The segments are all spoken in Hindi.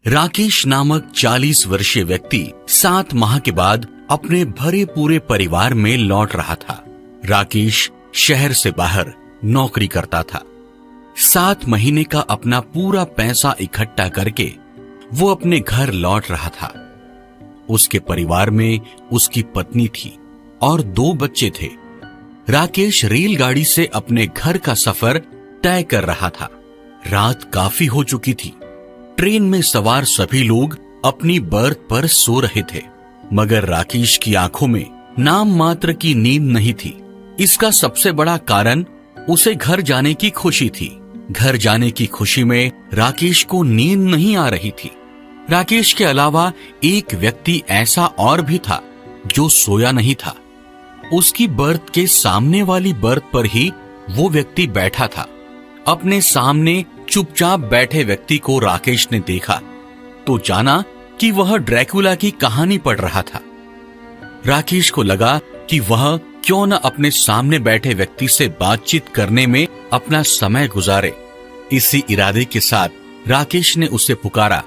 राकेश नामक 40 वर्षीय व्यक्ति 7 माह के बाद अपने भरे पूरे परिवार में लौट रहा था। राकेश शहर से बाहर नौकरी करता था। 7 महीने का अपना पूरा पैसा इकट्ठा करके वो अपने घर लौट रहा था। उसके परिवार में उसकी पत्नी थी और 2 बच्चे थे। राकेश रेलगाड़ी से अपने घर का सफर तय कर रहा था। रात काफी हो चुकी थी। ट्रेन में सवार सभी लोग अपनी बर्थ पर सो रहे थे, मगर राकेश की आंखों में नाम मात्र की नींद नहीं थी। इसका सबसे बड़ा कारण उसे घर जाने की खुशी थी। घर जाने की खुशी में राकेश को नींद नहीं आ रही थी। राकेश के अलावा एक व्यक्ति ऐसा और भी था जो सोया नहीं था। उसकी बर्थ के सामने वाली बर्थ पर ही वो व्यक्ति बैठा था। अपने सामने चुपचाप बैठे व्यक्ति को राकेश ने देखा तो जाना कि वह ड्रैकुला की कहानी पढ़ रहा था। राकेश को लगा कि वह क्यों न अपने सामने बैठे व्यक्ति से बातचीत करने में अपना समय गुजारे। इसी इरादे के साथ राकेश ने उसे पुकारा।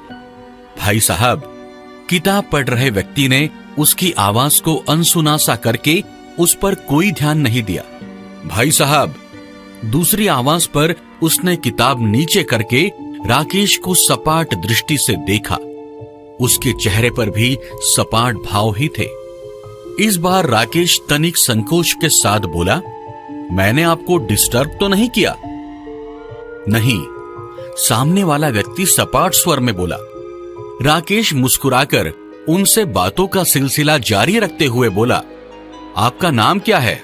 भाई साहब। किताब पढ़ रहे व्यक्ति ने उसकी आवाज को अनसुना सा करके उस पर कोई ध्यान नहीं दिया। भाई साहब। दूसरी आवाज पर उसने किताब नीचे करके राकेश को सपाट दृष्टि से देखा। उसके चेहरे पर भी सपाट भाव ही थे। इस बार राकेश तनिक संकोच के साथ बोला, मैंने आपको डिस्टर्ब तो नहीं किया? नहीं, सामने वाला व्यक्ति सपाट स्वर में बोला। राकेश मुस्कुराकर उनसे बातों का सिलसिला जारी रखते हुए बोला, आपका नाम क्या है?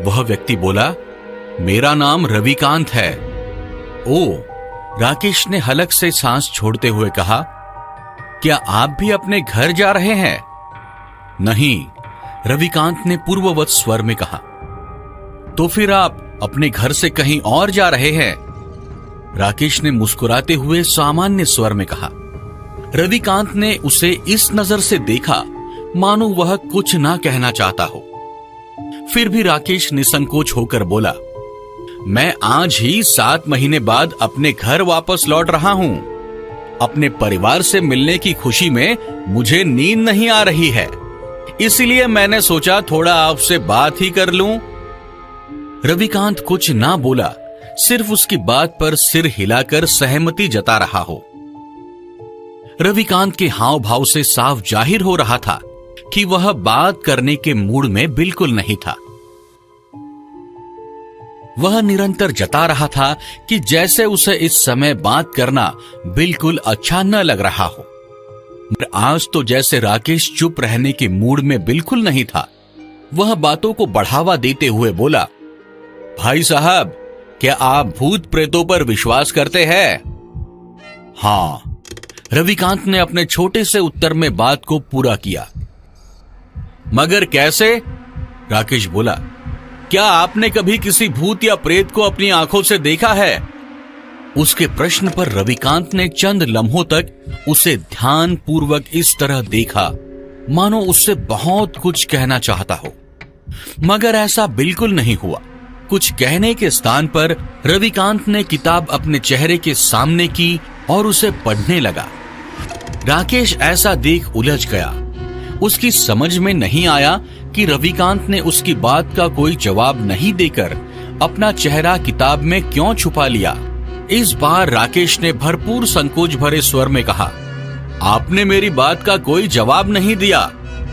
वह व्यक्ति बोला, मेरा नाम रविकांत है। ओ, राकेश ने हलक से सांस छोड़ते हुए कहा, क्या आप भी अपने घर जा रहे हैं? नहीं, रविकांत ने पूर्ववत स्वर में कहा। तो फिर आप अपने घर से कहीं और जा रहे हैं? राकेश ने मुस्कुराते हुए सामान्य स्वर में कहा। रविकांत ने उसे इस नजर से देखा मानो वह कुछ ना कहना चाहता हो। फिर भी राकेश निसंकोच होकर बोला, मैं आज ही 7 महीने बाद अपने घर वापस लौट रहा हूं। अपने परिवार से मिलने की खुशी में मुझे नींद नहीं आ रही है, इसलिए मैंने सोचा थोड़ा आपसे बात ही कर लूं। रविकांत कुछ ना बोला, सिर्फ उसकी बात पर सिर हिलाकर सहमति जता रहा हो। रविकांत के हाव भाव से साफ जाहिर हो रहा था कि वह बात करने के मूड में बिल्कुल नहीं था। वह निरंतर जता रहा था कि जैसे उसे इस समय बात करना बिल्कुल अच्छा न लग रहा हो। मगर आज तो जैसे राकेश चुप रहने के मूड में बिल्कुल नहीं था। वह बातों को बढ़ावा देते हुए बोला, भाई साहब, क्या आप भूत प्रेतों पर विश्वास करते हैं? हाँ, रविकांत ने अपने छोटे से उत्तर में बात को पूरा किया। मगर कैसे? राकेश बोला, क्या आपने कभी किसी भूत या प्रेत को अपनी आंखों से देखा है? उसके प्रश्न पर रविकांत ने चंद लम्हों तक उसे ध्यान पूर्वक इस तरह देखा मानो उससे बहुत कुछ कहना चाहता हो, मगर ऐसा बिल्कुल नहीं हुआ। कुछ कहने के स्थान पर रविकांत ने किताब अपने चेहरे के सामने की और उसे पढ़ने लगा। राकेश ऐसा देख उलझ गया। उसकी समझ में नहीं आया कि रविकांत ने उसकी बात का कोई जवाब नहीं देकर अपना चेहरा किताब में क्यों छुपा लिया। इस बार राकेश ने भरपूर संकोच भरे स्वर में कहा, आपने मेरी बात का कोई जवाब नहीं दिया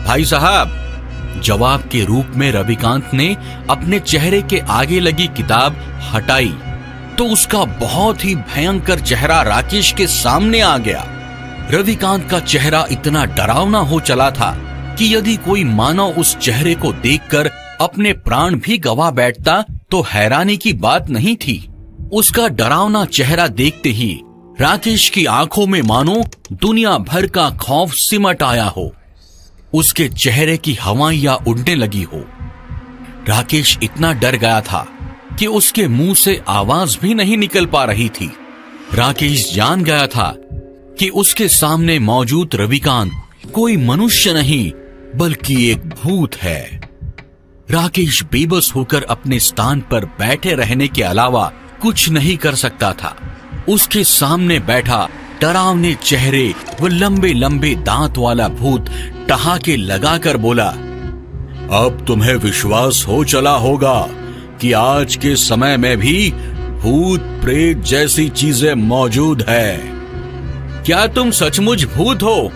भाई साहब। जवाब के रूप में रविकांत ने अपने चेहरे के आगे लगी किताब हटाई तो उसका बहुत ही भयंकर चेहरा राकेश के सामने आ गया। रविकांत का चेहरा इतना डरावना हो चला था कि यदि कोई मानव उस चेहरे को देखकर अपने प्राण भी गवा बैठता तो हैरानी की बात नहीं थी। उसका डरावना चेहरा देखते ही राकेश की आंखों में मानो दुनिया भर का खौफ सिमट आया हो। उसके चेहरे की हवाइयां उड़ने लगी हो। राकेश इतना डर गया था कि उसके मुंह से आवाज भी नहीं निकल पा रही थी। राकेश जान गया था कि उसके सामने मौजूद रविकांत कोई मनुष्य नहीं बल्कि एक भूत है। राकेश बेबस होकर अपने स्थान पर बैठे रहने के अलावा कुछ नहीं कर सकता था। उसके सामने बैठा डरावने चेहरे व लंबे लंबे दांत वाला भूत ठहाके लगाकर बोला, अब तुम्हें विश्वास हो चला होगा कि आज के समय में भी भूत प्रेत जैसी चीजें मौजूद है। क्या तुम सचमुच भूत हो?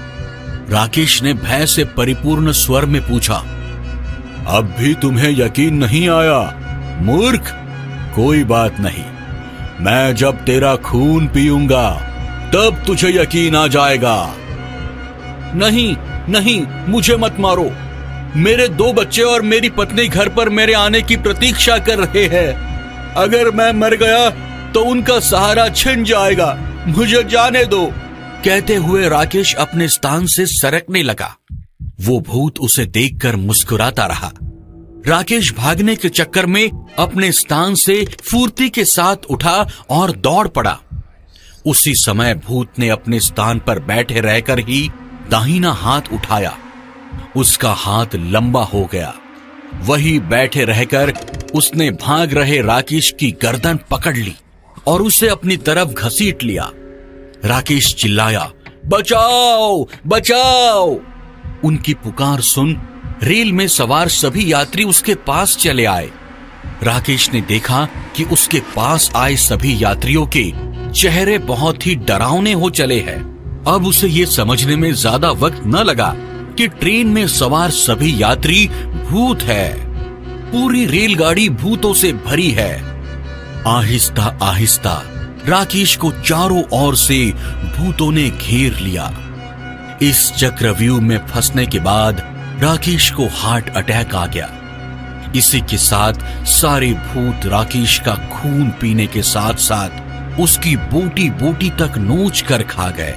राकेश ने भय से परिपूर्ण स्वर में पूछा। अब भी तुम्हें यकीन नहीं आया, मूर्ख? कोई बात नहीं, मैं जब तेरा खून पीऊंगा तब तुझे यकीन आ जाएगा। नहीं नहीं, मुझे मत मारो। मेरे 2 बच्चे और मेरी पत्नी घर पर मेरे आने की प्रतीक्षा कर रहे हैं। अगर मैं मर गया तो उनका सहारा छिन जाएगा, मुझे जाने दो। कहते हुए राकेश अपने स्थान से सरकने लगा। वो भूत उसे देखकर मुस्कुराता रहा। राकेश भागने के चक्कर में अपने स्थान से फुर्ती के साथ उठा और दौड़ पड़ा। उसी समय भूत ने अपने स्थान पर बैठे रहकर ही दाहिना हाथ उठाया। उसका हाथ लंबा हो गया। वही बैठे रहकर उसने भाग रहे राकेश की गर्दन पकड़ ली और उसे अपनी तरफ घसीट लिया। राकेश चिल्लाया, बचाओ बचाओ। उनकी पुकार सुन रेल में सवार सभी यात्री उसके पास चले आए। राकेश ने देखा कि उसके पास आए सभी यात्रियों के चेहरे बहुत ही डरावने हो चले हैं। अब उसे ये समझने में ज्यादा वक्त न लगा कि ट्रेन में सवार सभी यात्री भूत है। पूरी रेलगाड़ी भूतों से भरी है। आहिस्ता आहिस्ता राकेश को चारों ओर से भूतों ने घेर लिया। इस चक्रव्यूह में फंसने के बाद राकेश को हार्ट अटैक आ गया। इसी के साथ सारे भूत राकेश का खून पीने के साथ साथ उसकी बोटी बोटी तक नोच कर खा गए।